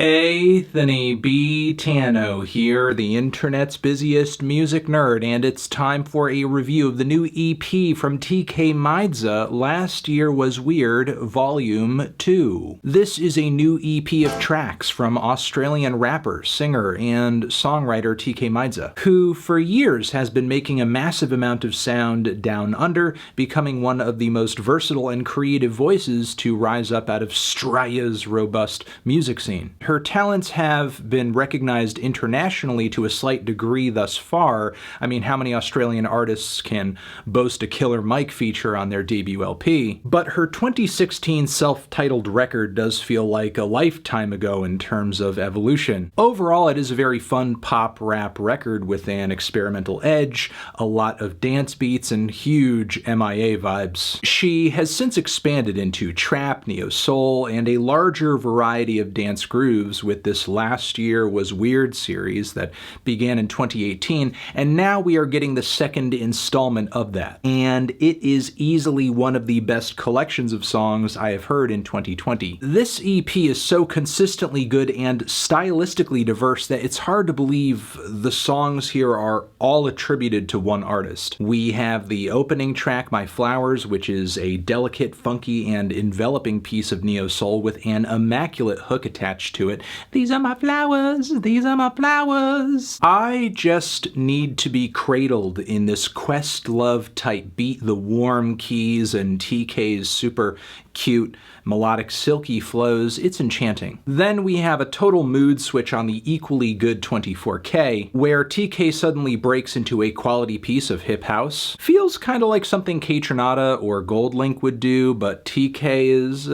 Anthony B. Tano here, the internet's busiest music nerd, and it's time for a review of the new EP from Tkay Maidza, Last Year Was Weird, Volume 2. This is a new EP of tracks from Australian rapper, singer, and songwriter Tkay Maidza, who for years has been making a massive amount of sound down under, becoming one of the most versatile and creative voices to rise up out of Australia's robust music scene. Her talents have been recognized internationally to a slight degree thus far. I mean, how many Australian artists can boast a Killer Mike feature on their debut LP? But her 2016 self-titled record does feel like a lifetime ago in terms of evolution. Overall, it is a very fun pop rap record with an experimental edge, a lot of dance beats, and huge MIA vibes. She has since expanded into trap, neo-soul, and a larger variety of dance grooves with this Last Year Was Weird series that began in 2018, and now we are getting the second installment of that. And it is easily one of the best collections of songs I have heard in 2020. This EP is so consistently good and stylistically diverse that it's hard to believe the songs here are all attributed to one artist. We have the opening track, My Flowers, which is a delicate, funky, and enveloping piece of neo-soul with an immaculate hook attached to it. These are my flowers, these are my flowers. I just need to be cradled in this Questlove type beat, the warm keys, and Tkay's super cute, melodic, silky flows. It's enchanting. Then we have a total mood switch on the equally good 24K, where Tkay suddenly breaks into a quality piece of hip house. Feels kind of like something Kaytranada or Goldlink would do, but Tkay is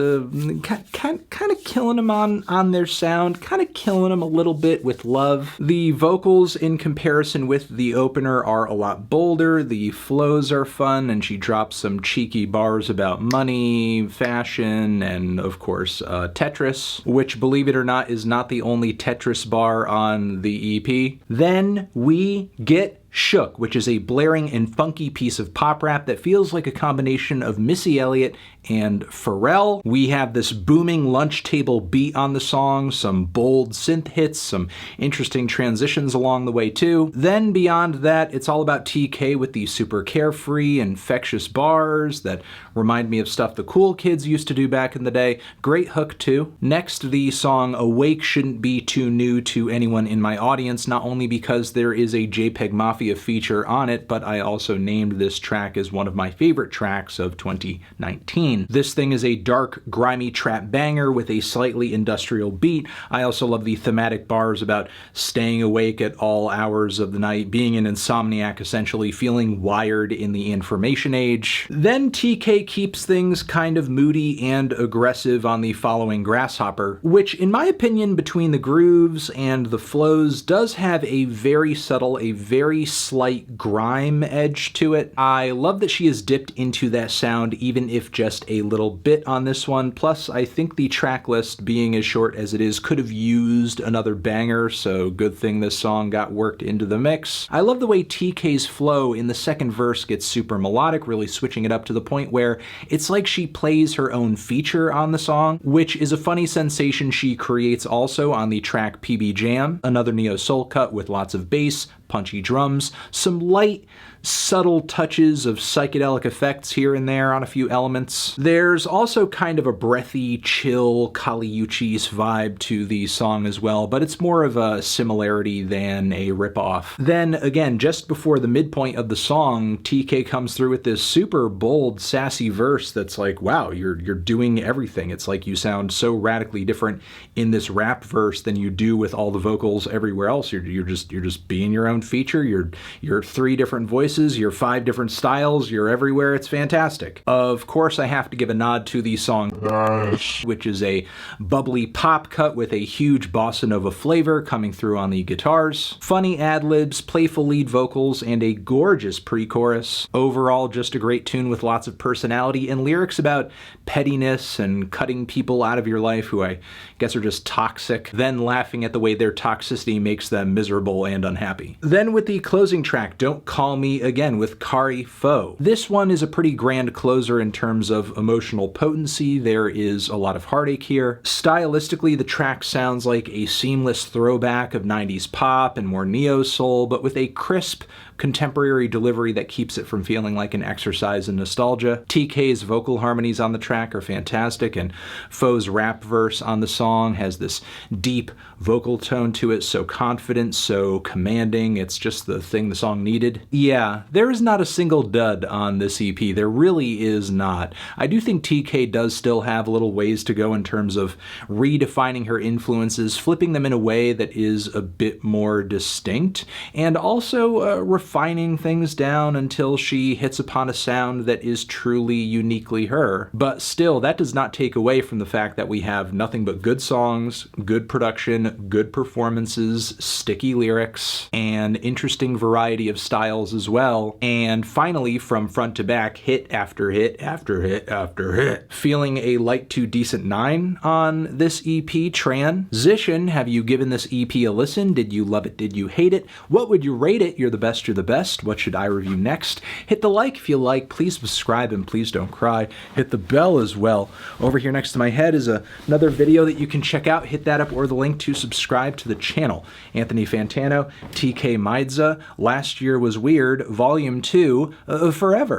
kind of killing them on their sound, kind of killing them a little bit with love. The vocals, in comparison with the opener, are a lot bolder. The flows are fun, and she drops some cheeky bars about money, fashion, and of course Tetris, which, believe it or not, is not the only Tetris bar on the EP. Then we get Shook, which is a blaring and funky piece of pop rap that feels like a combination of Missy Elliott and Pharrell. We have this booming lunch table beat on the song, some bold synth hits, some interesting transitions along the way too. Then beyond that, it's all about Tkay with the super carefree, infectious bars that remind me of stuff the cool kids used to do back in the day. Great hook too. Next, the song Awake shouldn't be too new to anyone in my audience, not only because there is a JPEG Mafia feature on it, but I also named this track as one of my favorite tracks of 2019. This thing is a dark, grimy trap banger with a slightly industrial beat. I also love the thematic bars about staying awake at all hours of the night, being an insomniac essentially, feeling wired in the information age. Then Tkay keeps things kind of moody and aggressive on the following Grasshopper, which in my opinion, between the grooves and the flows, does have a very subtle, a very slight grime edge to it. I love that she has dipped into that sound, even if just a little bit on this one. Plus, I think the track list, being as short as it is, could have used another banger, so good thing this song got worked into the mix. I love the way Tkay's flow in the second verse gets super melodic, really switching it up to the point where it's like she plays her own feature on the song, which is a funny sensation she creates also on the track PB Jam, another neo-soul cut with lots of bass, punchy drums, some light, subtle touches of psychedelic effects here and there on a few elements. There's also kind of a breathy, chill, Kali Uchis vibe to the song as well, but it's more of a similarity than a ripoff. Then again, just before the midpoint of the song, Tkay comes through with this super bold, sassy verse that's like, wow, you're doing everything. It's like you sound so radically different in this rap verse than you do with all the vocals everywhere else. You're just being your own feature. You're three different voices, you're five different styles, you're everywhere. It's fantastic. Of course, I have to give a nod to the song Nice, which is a bubbly pop cut with a huge bossa nova flavor coming through on the guitars. Funny ad-libs, playful lead vocals, and a gorgeous pre-chorus. Overall, just a great tune with lots of personality and lyrics about pettiness and cutting people out of your life who I guess are just toxic, then laughing at the way their toxicity makes them miserable and unhappy. Then with the closing track, Don't Call Me Again with Kari Fo. This one is a pretty grand closer in terms of emotional potency. There is a lot of heartache here. Stylistically, the track sounds like a seamless throwback of 90s pop and more neo-soul, but with a crisp, contemporary delivery that keeps it from feeling like an exercise in nostalgia. TK's vocal harmonies on the track are fantastic, and Fo's rap verse on the song has this deep vocal tone to it, so confident, so commanding. It's just the thing the song needed. Yeah, there is not a single dud on this EP. There really is not. I do think TK does still have a little ways to go in terms of redefining her influences, flipping them in a way that is a bit more distinct, and also refining things down until she hits upon a sound that is truly uniquely her. But still, that does not take away from the fact that we have nothing but good songs, good production, good performances, sticky lyrics, and interesting variety of styles as well. And finally, from front to back, hit after hit after hit after hit. Feeling a light to decent 9 on this EP, Transition. Have you given this EP a listen? Did you love it? Did you hate it? What would you rate it? You're the best, you're the best. What should I review next? Hit the like if you like. Please subscribe and please don't cry. Hit the bell as well. Over here next to my head is another video that you can check out. Hit that up or the link to subscribe to the channel. Anthony Fantano, Tkay Maidza, Last Year Was Weird, Volume 2, forever.